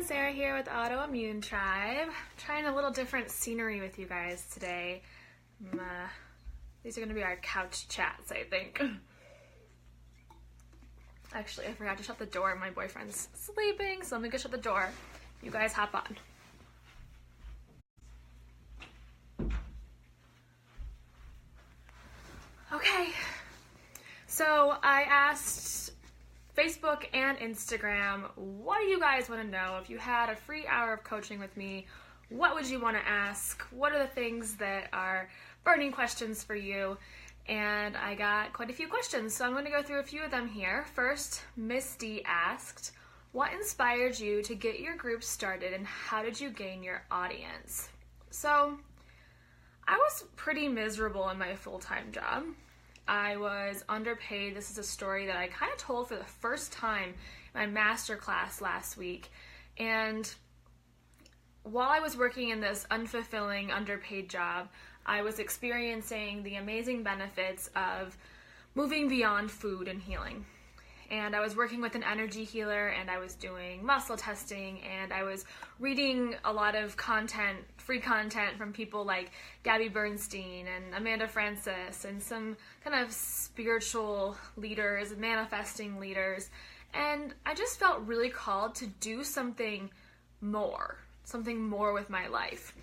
Sarah here with Autoimmune Tribe. Trying a little different scenery with you guys today. These are going to be our couch chats, I think. Actually, I forgot to shut the door. My boyfriend's sleeping, so let me go shut the door. You guys hop on. Okay, so I asked Facebook and Instagram, what do you guys want to know? If you had a free hour of coaching with me, what would you want to ask? What are the things that are burning questions for you? And I got quite a few questions, so I'm going to go through a few of them here. First, Misty asked, what inspired you to get your group started and how did you gain your audience? So, I was pretty miserable in my full-time job. I was underpaid. This is a story that I kind of told for the first time in my master class last week. And while I was working in this unfulfilling, underpaid job, I was experiencing the amazing benefits of moving beyond food and healing. And I was working with an energy healer, and I was doing muscle testing, and I was reading a lot of content, free content from people like Gabby Bernstein and Amanda Francis and some kind of spiritual leaders, manifesting leaders. And I just felt really called to do something more with my life.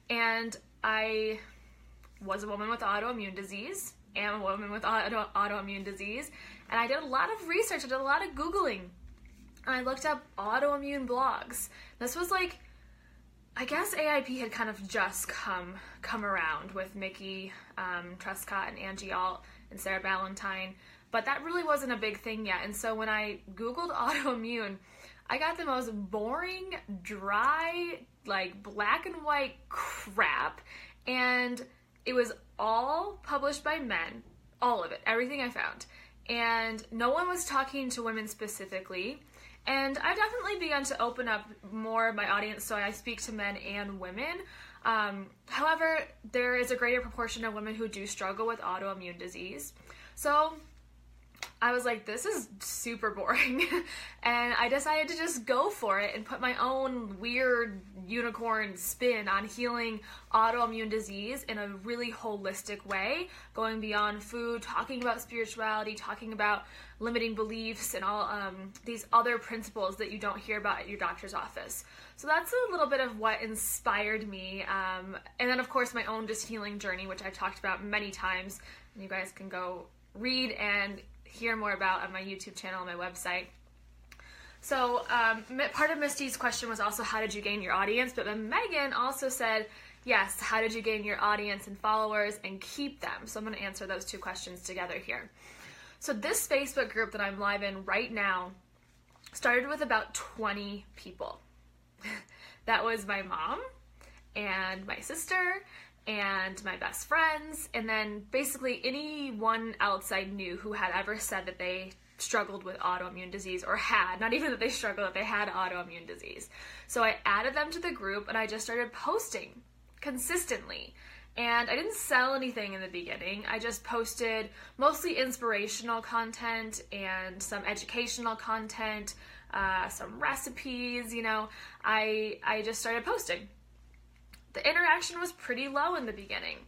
And I was a woman with autoimmune disease, am a woman with autoimmune disease, and I did a lot of research, I did a lot of Googling, and I looked up autoimmune blogs. This was like, I guess AIP had kind of just come around with Mickey Trescott and Angie Alt and Sarah Ballantyne, but that really wasn't a big thing yet. And so when I Googled autoimmune, I got the most boring, dry, like black and white crap, and it was all published by men, all of it, everything I found. And no one was talking to women specifically. And I've definitely begun to open up more of my audience, so I speak to men and women. However, there is a greater proportion of women who do struggle with autoimmune disease. So I was like, this is super boring. And I decided to just go for it and put my own weird unicorn spin on healing autoimmune disease in a really holistic way, going beyond food, talking about spirituality, talking about limiting beliefs and all these other principles that you don't hear about at your doctor's office. So that's a little bit of what inspired me. And then of course my own just healing journey, which I've talked about many times, and you guys can go read and hear more about on my YouTube channel and my website. So part of Misty's question was also, how did you gain your audience? But then Megan also said, yes, how did you gain your audience and followers and keep them? So I'm going to answer those two questions together here. So this Facebook group that I'm live in right now started with about 20 people. That was my mom and my sister and my best friends, and then basically anyone else I knew who had ever said that they struggled with autoimmune disease, or had, not even that they struggled, that they had autoimmune disease. So I added them to the group and I just started posting consistently. And I didn't sell anything in the beginning. I just posted mostly inspirational content and some educational content, some recipes, you know. I just started posting. The interaction was pretty low in the beginning,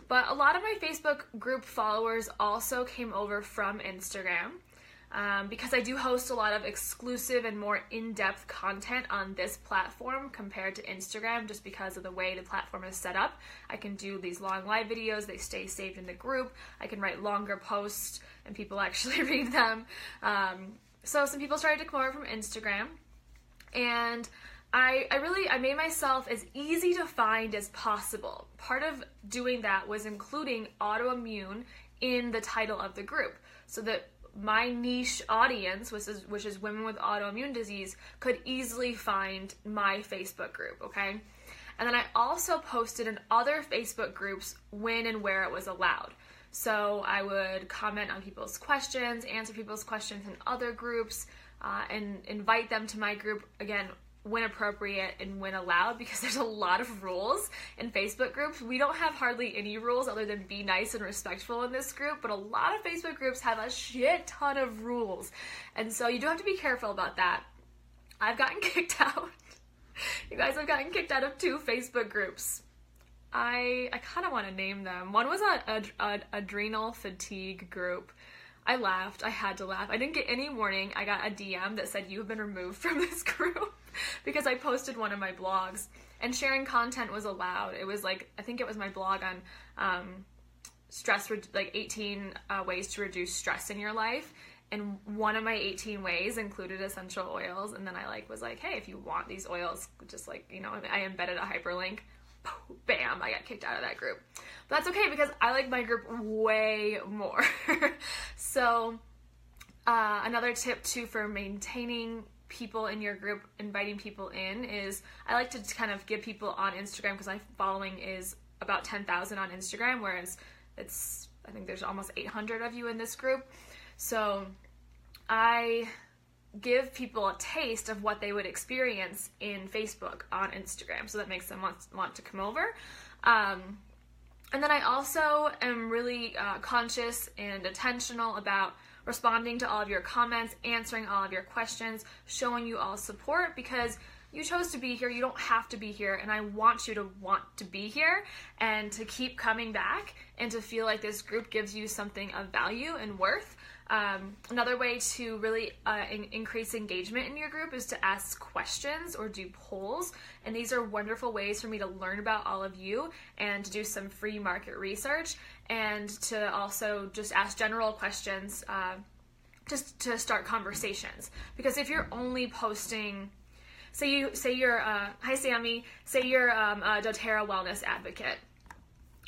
but a lot of my Facebook group followers also came over from Instagram because I do host a lot of exclusive and more in-depth content on this platform compared to Instagram, just because of the way the platform is set up. I can do these long live videos, they stay saved in the group, I can write longer posts and people actually read them. So some people started to come over from Instagram, and I made myself as easy to find as possible. Part of doing that was including autoimmune in the title of the group, so that my niche audience, which is women with autoimmune disease, could easily find my Facebook group, okay? And then I also posted in other Facebook groups when and where it was allowed. So I would comment on people's questions, answer people's questions in other groups, and invite them to my group, again, when appropriate and when allowed, because there's a lot of rules in Facebook groups. We don't have hardly any rules other than be nice and respectful in this group, but a lot of Facebook groups have a shit ton of rules. And so you do have to be careful about that. I've gotten kicked out You guys have gotten kicked out of 2 Facebook groups. I kind of want to name them. One was an adrenal fatigue group. I laughed. I had to laugh. I didn't get any warning. I got a DM that said, you have been removed from this group because I posted one of my blogs, and sharing content was allowed. It was like, I think it was my blog on stress, like 18 ways to reduce stress in your life. And one of my 18 ways included essential oils. And then I was like, hey, if you want these oils, just I embedded a hyperlink. Bam, I got kicked out of that group. But that's okay because I like my group way more. So another tip too for maintaining people in your group, inviting people in, is I like to kind of give people on Instagram, because my following is about 10,000 on Instagram, whereas I think there's almost 800 of you in this group. So I give people a taste of what they would experience in Facebook on Instagram, so that makes them want to come over. And then I also am really conscious and intentional about responding to all of your comments, answering all of your questions, showing you all support, because you chose to be here. You don't have to be here, and I want you to want to be here and to keep coming back and to feel like this group gives you something of value and worth. Another way to really increase engagement in your group is to ask questions or do polls, and these are wonderful ways for me to learn about all of you and to do some free market research, and to also just ask general questions just to start conversations. Because if you're only posting, say you're hi Sammy, say you're a doTERRA wellness advocate,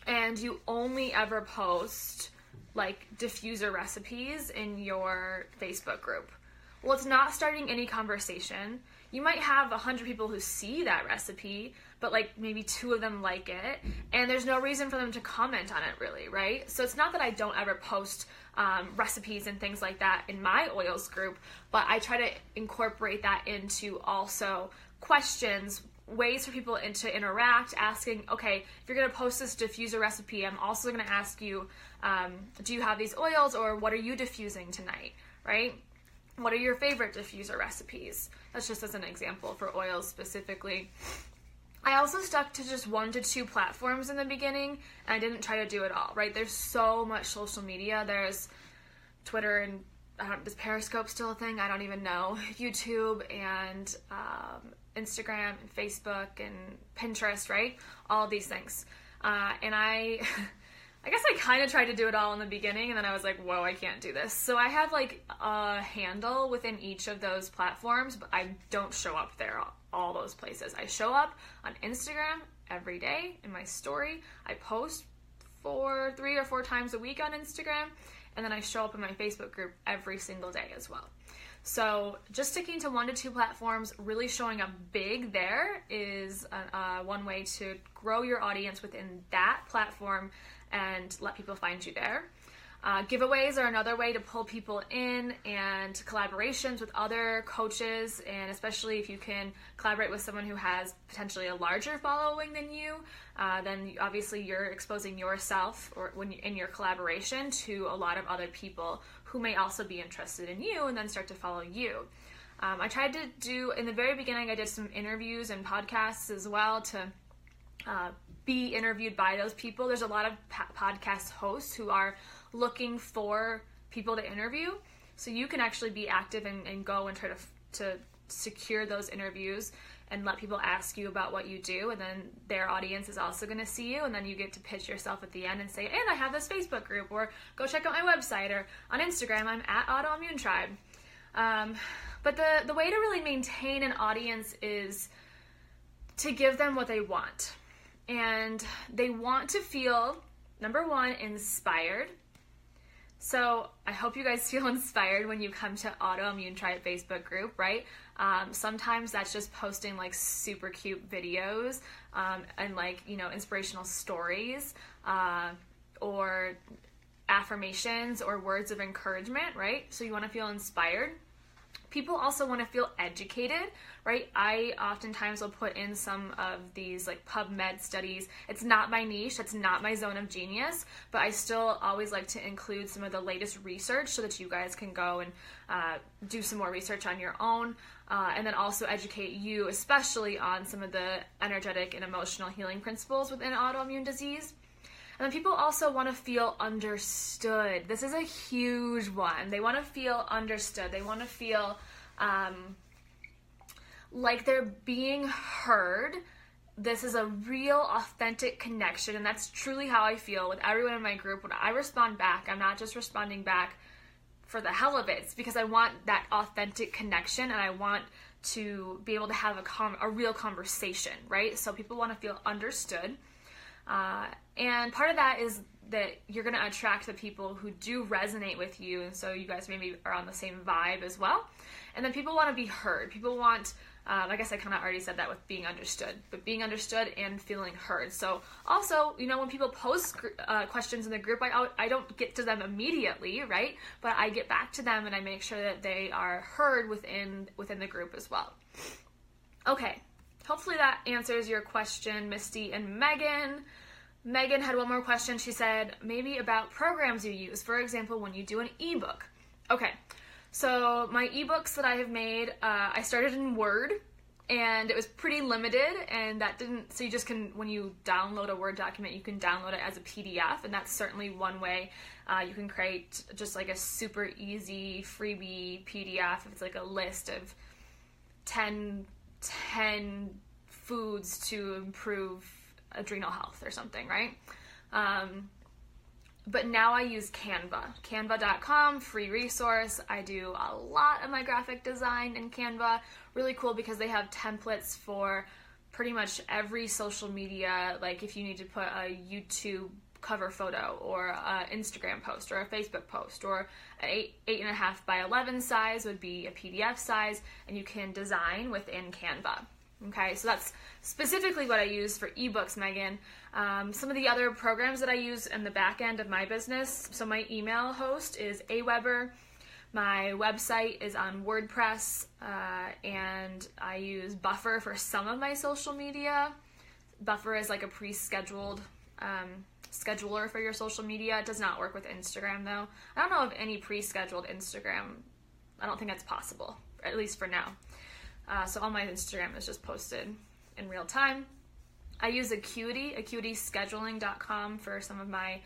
and you only ever post like diffuser recipes in your Facebook group. Well, it's not starting any conversation. You might have 100 people who see that recipe, but like maybe 2 of them like it, and there's no reason for them to comment on it really, right? So it's not that I don't ever post recipes and things like that in my oils group, but I try to incorporate that into also questions, ways for people to interact, asking, okay, if you're going to post this diffuser recipe, I'm also going to ask you, do you have these oils, or what are you diffusing tonight, right? What are your favorite diffuser recipes? That's just as an example for oils specifically. I also stuck to just 1 to 2 platforms in the beginning, and I didn't try to do it all, right? There's so much social media. There's Twitter and is Periscope still a thing? I don't even know. YouTube and Instagram and Facebook and Pinterest, right? All of these things. And I guess I kind of tried to do it all in the beginning, and then I was like, whoa, I can't do this. So I have like a handle within each of those platforms, but I don't show up there all those places. I show up on Instagram every day in my story. I post 3 or 4 times a week on Instagram, and then I show up in my Facebook group every single day as well. So just sticking to 1 to 2 platforms, really showing up big there is one way to grow your audience within that platform and let people find you there. Giveaways are another way to pull people in, and collaborations with other coaches, and especially if you can collaborate with someone who has potentially a larger following than you, then obviously you're exposing yourself in your collaboration to a lot of other people who may also be interested in you and then start to follow you. I tried to do, in the very beginning, I did some interviews and podcasts as well to be interviewed by those people. There's a lot of podcast hosts who are looking for people to interview, so you can actually be active and go and try to secure those interviews and let people ask you about what you do, and then their audience is also going to see you, and then you get to pitch yourself at the end and say, and I have this Facebook group, or go check out my website, or on Instagram I'm at Autoimmune Tribe. But the way to really maintain an audience is to give them what they want. And they want to feel, number 1, inspired. So I hope you guys feel inspired when you come to Autoimmune Tribe Facebook group, right? Sometimes that's just posting like super cute videos and like, inspirational stories or affirmations or words of encouragement, right? So you want to feel inspired. People also want to feel educated, right? I oftentimes will put in some of these like PubMed studies. It's not my niche, it's not my zone of genius, but I still always like to include some of the latest research so that you guys can go and do some more research on your own, and then also educate you, especially on some of the energetic and emotional healing principles within autoimmune disease. And then people also want to feel understood. This is a huge one. They want to feel understood. They want to feel like they're being heard. This is a real, authentic connection, and that's truly how I feel with everyone in my group. When I respond back, I'm not just responding back for the hell of it. It's because I want that authentic connection, and I want to be able to have a real conversation, right? So people want to feel understood. And part of that is that you're going to attract the people who do resonate with you, and so you guys maybe are on the same vibe as well. And then people want to be heard. People want, I guess I kind of already said that with being understood, but being understood and feeling heard. So also, you know, when people post questions in the group, I don't get to them immediately, right? But I get back to them and I make sure that they are heard within the group as well. Okay. Hopefully that answers your question, Misty and Megan. Megan had one more question. She said, maybe about programs you use. For example, when you do an ebook. Okay, so my ebooks that I have made, I started in Word, and it was pretty limited, and that didn't, so you just can, when you download a Word document, you can download it as a PDF, and that's certainly one way. You can create just like a super easy freebie PDF. It's like a list of 10 foods to improve adrenal health or something, right? But now I use Canva. Canva.com, free resource. I do a lot of my graphic design in Canva. Really cool because they have templates for pretty much every social media. Like if you need to put a YouTube cover photo or an Instagram post or a Facebook post, or an 8.5 by 11 size would be a PDF size, and you can design within Canva. Okay, so that's specifically what I use for ebooks, Megan. Some of the other programs that I use in the back end of my business, so my email host is Aweber. My website is on WordPress, and I use Buffer for some of my social media. Buffer is like a pre-scheduled scheduler for your social media. It does not work with Instagram though. I don't know of any pre-scheduled Instagram. I don't think that's possible, at least for now. So all my Instagram is just posted in real time. I use acuityscheduling.com for some of my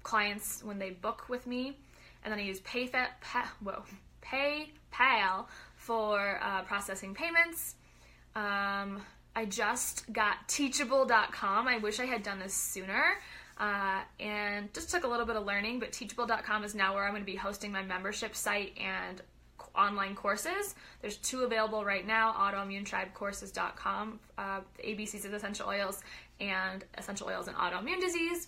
clients when they book with me. And then I use PayPal for processing payments. I just got teachable.com. I wish I had done this sooner. And just took a little bit of learning, but teachable.com is now where I'm going to be hosting my membership site and online courses. There's 2 available right now, autoimmunetribecourses.com, the ABCs of essential oils and essential oils and autoimmune disease.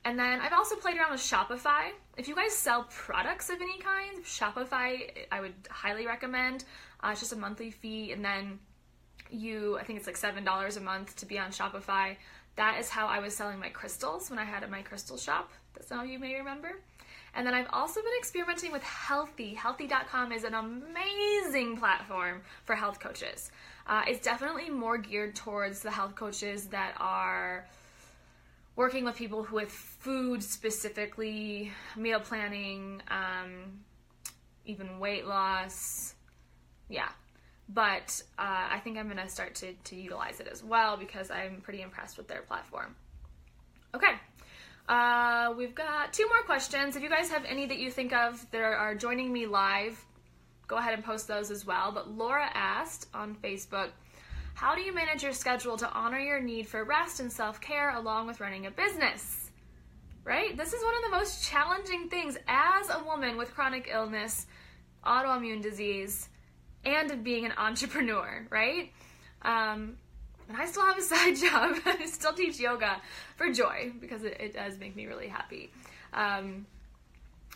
And then I've also played around with Shopify. If you guys sell products of any kind, Shopify I would highly recommend. It's just a monthly fee, and then I think it's like $7 a month to be on Shopify. That is how I was selling my crystals when I had my crystal shop. That's how you may remember. And then I've also been experimenting with Healthy. Healthy.com is an amazing platform for health coaches. It's definitely more geared towards the health coaches that are working with people with food specifically, meal planning, even weight loss. Yeah. But I think I'm going to start to utilize it as well because I'm pretty impressed with their platform. Okay. We've got 2 more questions. If you guys have any that you think of that are joining me live, go ahead and post those as well. But Laura asked on Facebook, how do you manage your schedule to honor your need for rest and self-care along with running a business? Right? This is one of the most challenging things as a woman with chronic illness, autoimmune disease, and being an entrepreneur, right? And I still have a side job. I still teach yoga for joy because it does make me really happy.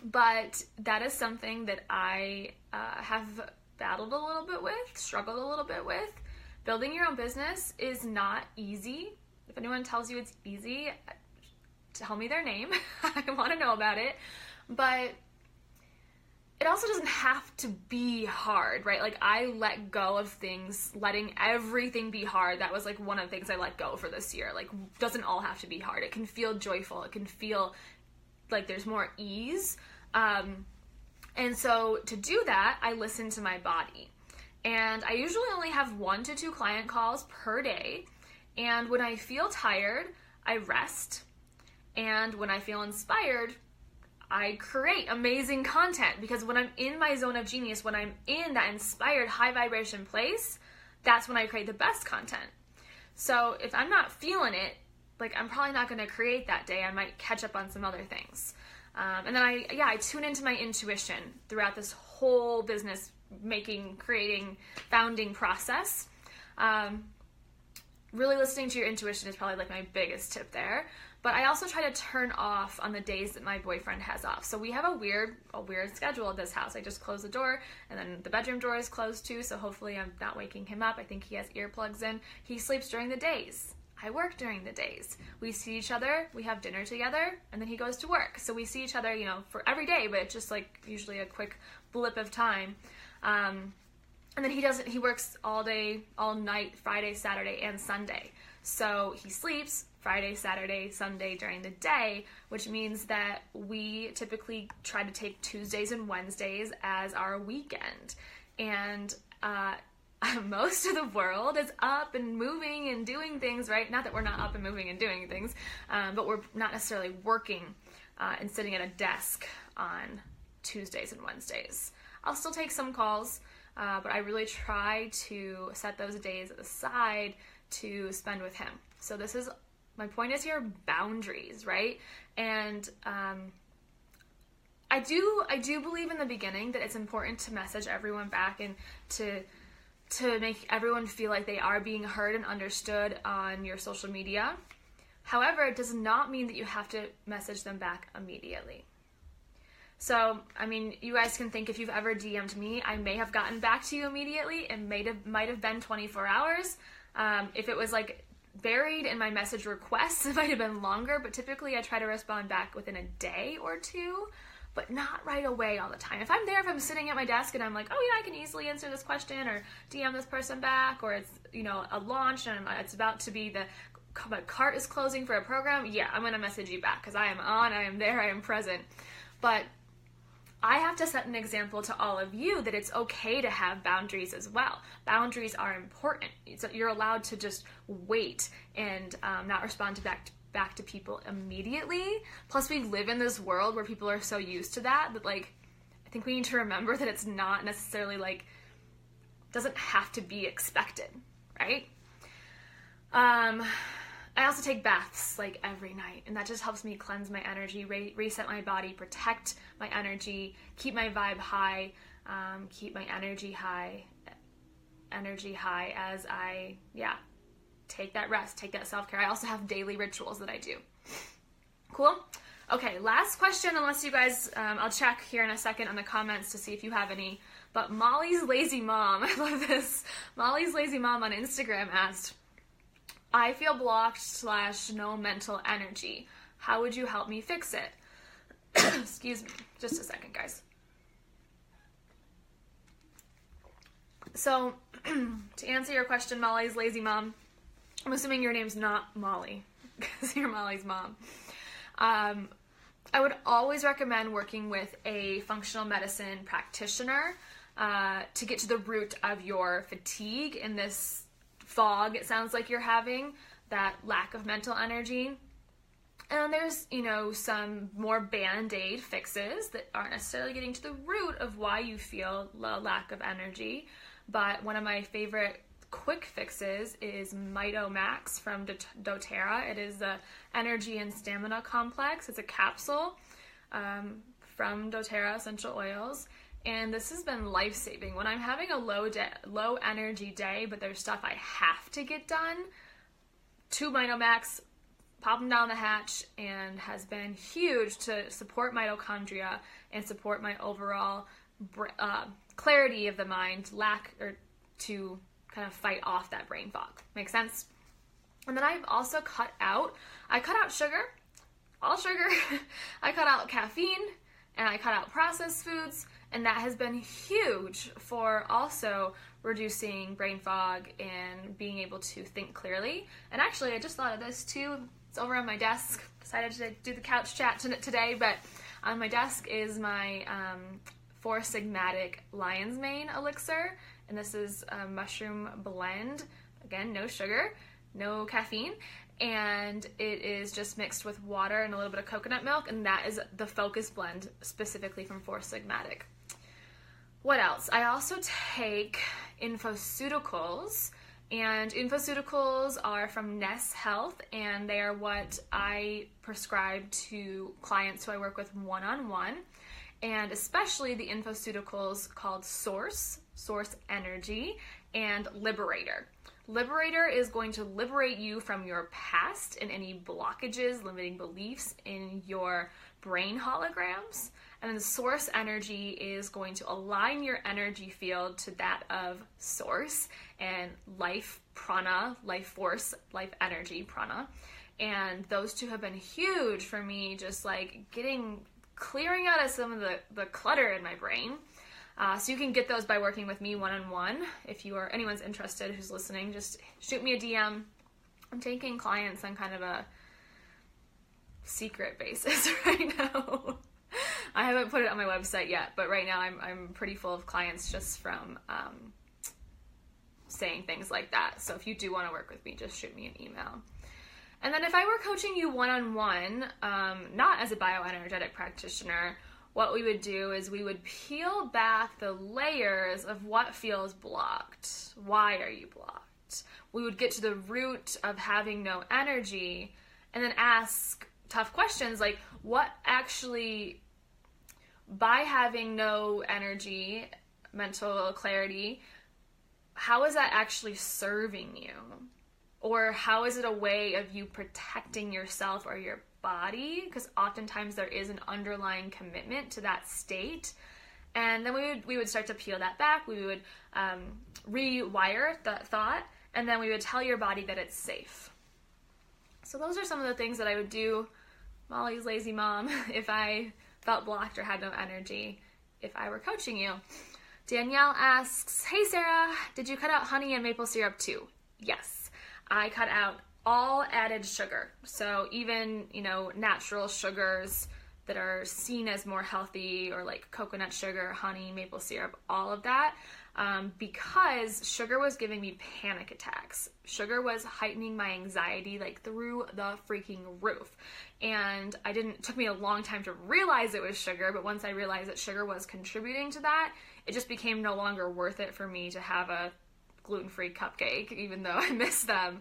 But that is something that I have battled a little bit with, struggled a little bit with. Building your own business is not easy. If anyone tells you it's easy, tell me their name. I want to know about it. But it also doesn't have to be hard, right? Like, I let go of things, letting everything be hard. That was like one of the things I let go for this year. Like, doesn't all have to be hard. It can feel joyful. It can feel like there's more ease. And so to do that, I listen to my body. And I usually only have 1 to 2 client calls per day. And when I feel tired, I rest. And when I feel inspired, I create amazing content, because when I'm in my zone of genius, when I'm in that inspired high vibration place, that's when I create the best content. So if I'm not feeling it, like, I'm probably not going to create that day. I might catch up on some other things. And then I tune into my intuition throughout this whole business making, creating, founding process. Really listening to your intuition is probably like my biggest tip there. But I also try to turn off on the days that my boyfriend has off. So we have a weird schedule at this house. I just close the door, and then the bedroom door is closed too, so hopefully I'm not waking him up. I think he has earplugs in. He sleeps during the days. I work during the days. We see each other, we have dinner together, and then he goes to work. So we see each other, for every day, but it's just like usually a quick blip of time. And then he works all day, all night, Friday, Saturday, and Sunday. So he sleeps Friday, Saturday, Sunday during the day, which means that we typically try to take Tuesdays and Wednesdays as our weekend. And most of the world is up and moving and doing things, right? Not that we're not up and moving and doing things, but we're not necessarily working and sitting at a desk on Tuesdays and Wednesdays. I'll still take some calls, but I really try to set those days aside to spend with him. So my point is here, boundaries, right? And I do believe in the beginning that it's important to message everyone back and to make everyone feel like they are being heard and understood on your social media. However, it does not mean that you have to message them back immediately. So, you guys can think, if you've ever DM'd me, I may have gotten back to you immediately. It might have been 24 hours. If it was like buried in my message requests, it might have been longer, but typically I try to respond back within a day or two, but not right away all the time. If I'm sitting at my desk and I'm like, oh yeah, I can easily answer this question or DM this person back, or it's, a launch and it's about to be my cart is closing for a program, yeah, I'm going to message you back because I am on, I am there, I am present. But I have to set an example to all of you that it's okay to have boundaries as well. Boundaries are important. So you're allowed to just wait and not respond back to people immediately. Plus, we live in this world where people are so used to that I think we need to remember that it's not necessarily doesn't have to be expected, right? I also take baths every night, and that just helps me cleanse my energy, reset my body, protect my energy, keep my vibe high, keep my energy high as I take that rest, take that self-care. I also have daily rituals that I do. Cool? Okay, last question, unless you guys, I'll check here in a second on the comments to see if you have any, but Molly's Lazy Mom, I love this. Molly's Lazy Mom on Instagram asked, I feel blocked / no mental energy. How would you help me fix it? Excuse me, just a second, guys. So, to answer your question, Molly's Lazy Mom, I'm assuming your name's not Molly, because you're Molly's mom. I would always recommend working with a functional medicine practitioner to get to the root of your fatigue in this fog it sounds like you're having, that lack of mental energy. And there's, some more band-aid fixes that aren't necessarily getting to the root of why you feel low lack of energy. But one of my favorite quick fixes is Mito Max from doTERRA. It is the energy and stamina complex. It's a capsule from doTERRA essential oils. And this has been life-saving. When I'm having a low energy day, but there's stuff I have to get done, 2 Mito Max, pop them down the hatch, and has been huge to support mitochondria and support my overall clarity of the mind, to kind of fight off that brain fog. Make sense? And then I've also cut out sugar, all sugar. I cut out caffeine, and I cut out processed foods, and that has been huge for also reducing brain fog and being able to think clearly. And actually, I just thought of this too. It's over on my desk. Decided to do the couch chat today, but on my desk is my Four Sigmatic Lion's Mane elixir, and this is a mushroom blend. Again, no sugar, no caffeine, and it is just mixed with water and a little bit of coconut milk, and that is the focus blend specifically from Four Sigmatic. What else? I also take Infoceuticals, and Infoceuticals are from Ness Health, and they are what I prescribe to clients who I work with one-on-one, and especially the Infoceuticals called Source Energy, and Liberator. Liberator is going to liberate you from your past and any blockages, limiting beliefs in your brain holograms. And then Source Energy is going to align your energy field to that of Source and life prana, life force, life energy prana. And those two have been huge for me, just like clearing out of some of the clutter in my brain. So you can get those by working with me one-on-one. If anyone's interested who's listening, just shoot me a DM. I'm taking clients on kind of a secret basis right now. I haven't put it on my website yet, but right now I'm pretty full of clients just from saying things like that. So if you do want to work with me, just shoot me an email. And then if I were coaching you one-on-one, not as a bioenergetic practitioner, what we would do is we would peel back the layers of what feels blocked. Why are you blocked? We would get to the root of having no energy and then ask tough questions like, what actually, by having no energy, mental clarity, how is that actually serving you? Or how is it a way of you protecting yourself or your body? Because oftentimes there is an underlying commitment to that state. And then we would start to peel that back. We would rewire that thought, and then we would tell your body that it's safe. So those are some of the things that I would do, Molly's lazy mom, if I felt blocked or had no energy, if I were coaching you. Danielle asks, hey Sarah, did you cut out honey and maple syrup too? Yes. I cut out all added sugar. So even, natural sugars that are seen as more healthy, or like coconut sugar, honey, maple syrup, all of that, because sugar was giving me panic attacks. Sugar was heightening my anxiety through the freaking roof. And it took me a long time to realize it was sugar, but once I realized that sugar was contributing to that, it just became no longer worth it for me to have a gluten-free cupcake, even though I miss them.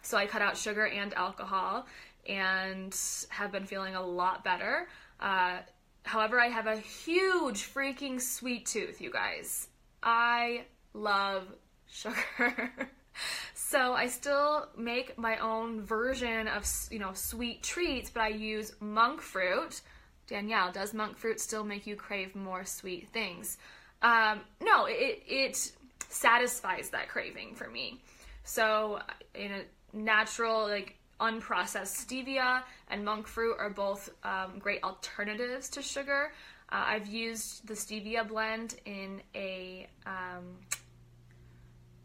So I cut out sugar and alcohol and have been feeling a lot better. However, I have a huge freaking sweet tooth, you guys. I love sugar. So I still make my own version of, sweet treats, but I use monk fruit. Danielle, does monk fruit still make you crave more sweet things? No, it satisfies that craving for me. So in a natural, unprocessed stevia and monk fruit are both great alternatives to sugar. I've used the stevia blend in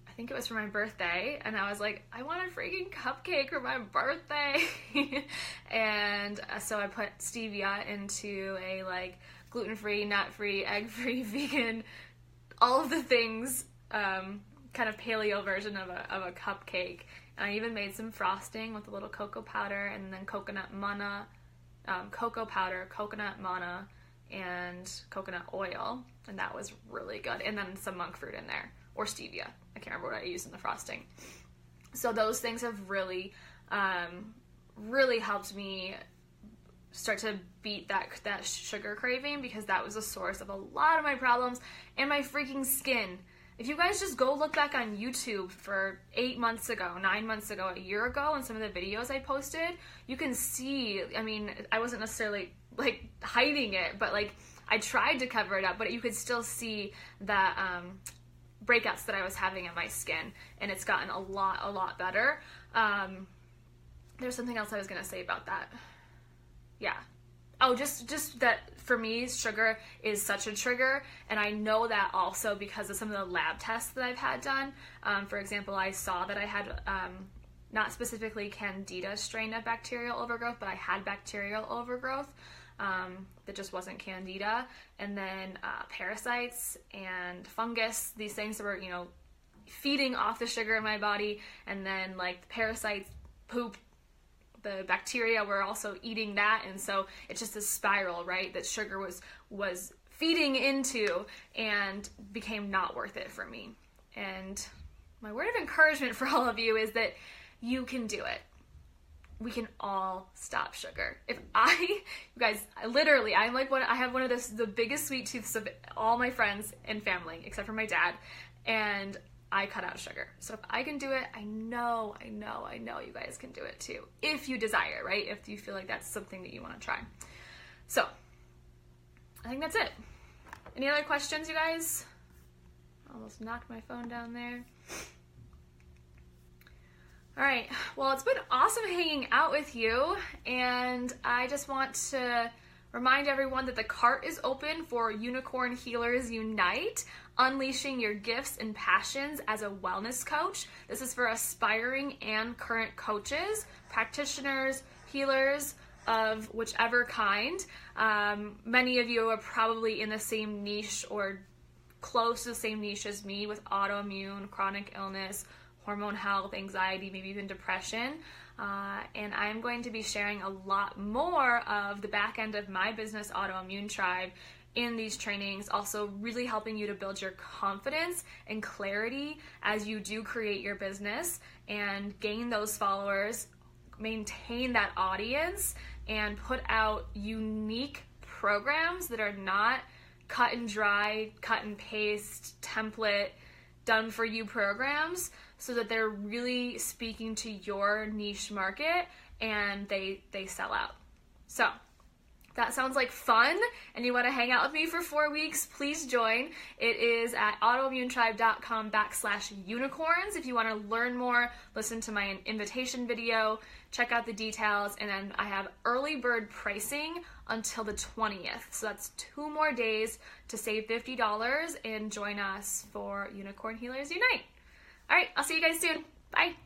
I think it was for my birthday, and I was like, I want a freaking cupcake for my birthday. And so I put stevia into a gluten-free, nut-free, egg-free, vegan, all of the things, kind of paleo version of a cupcake. And I even made some frosting with a little cocoa powder and then coconut manna, cocoa powder, coconut manna, and coconut oil. And that was really good. And then some monk fruit in there, or stevia. I can't remember what I used in the frosting. So those things have really, really helped me start to beat that sugar craving, because that was a source of a lot of my problems and my freaking skin. If you guys just go look back on YouTube for 8 months ago, 9 months ago, a year ago, and some of the videos I posted, you can see, I wasn't necessarily hiding it, but I tried to cover it up, but you could still see the breakouts that I was having in my skin, and it's gotten a lot better. There's something else I was going to say about that. Yeah. Oh, just that for me, sugar is such a trigger, and I know that also because of some of the lab tests that I've had done. For example, I saw that I had not specifically Candida strain of bacterial overgrowth, but I had bacterial overgrowth that just wasn't Candida, and then parasites and fungus, these things that were, you know, feeding off the sugar in my body, and then like the parasites poop, the bacteria were also eating that, and so it's just a spiral, right, that sugar was feeding into and became not worth it for me. And my word of encouragement for all of you is that you can do it. We can all stop sugar. You guys, I'm like I have one of the biggest sweet tooths of all my friends and family, except for my dad, and I cut out sugar. So if I can do it, I know you guys can do it too. If you desire, right? If you feel like that's something that you want to try. So, I think that's it. Any other questions, you guys? Almost knocked my phone down there. All right, well, it's been awesome hanging out with you, and I just want to remind everyone that the cart is open for Unicorn Healers Unite, Unleashing Your Gifts and Passions as a Wellness Coach. This is for aspiring and current coaches, practitioners, healers of whichever kind. Many of you are probably in the same niche or close to the same niche as me with autoimmune, chronic illness, hormone health, anxiety, maybe even depression. And I'm going to be sharing a lot more of the back end of my business, Autoimmune Tribe, in these trainings, also really helping you to build your confidence and clarity as you do create your business and gain those followers, maintain that audience, and put out unique programs that are not cut and dry, cut and paste, template, done for you programs, so that they're really speaking to your niche market and they sell out. So that sounds like fun, and you want to hang out with me for 4 weeks, please join. It is at autoimmunetribe.com/unicorns. If you want to learn more, listen to my invitation video, check out the details, and then I have early bird pricing until the 20th. So that's 2 more days to save $50 and join us for Unicorn Healers Unite. All right, I'll see you guys soon. Bye.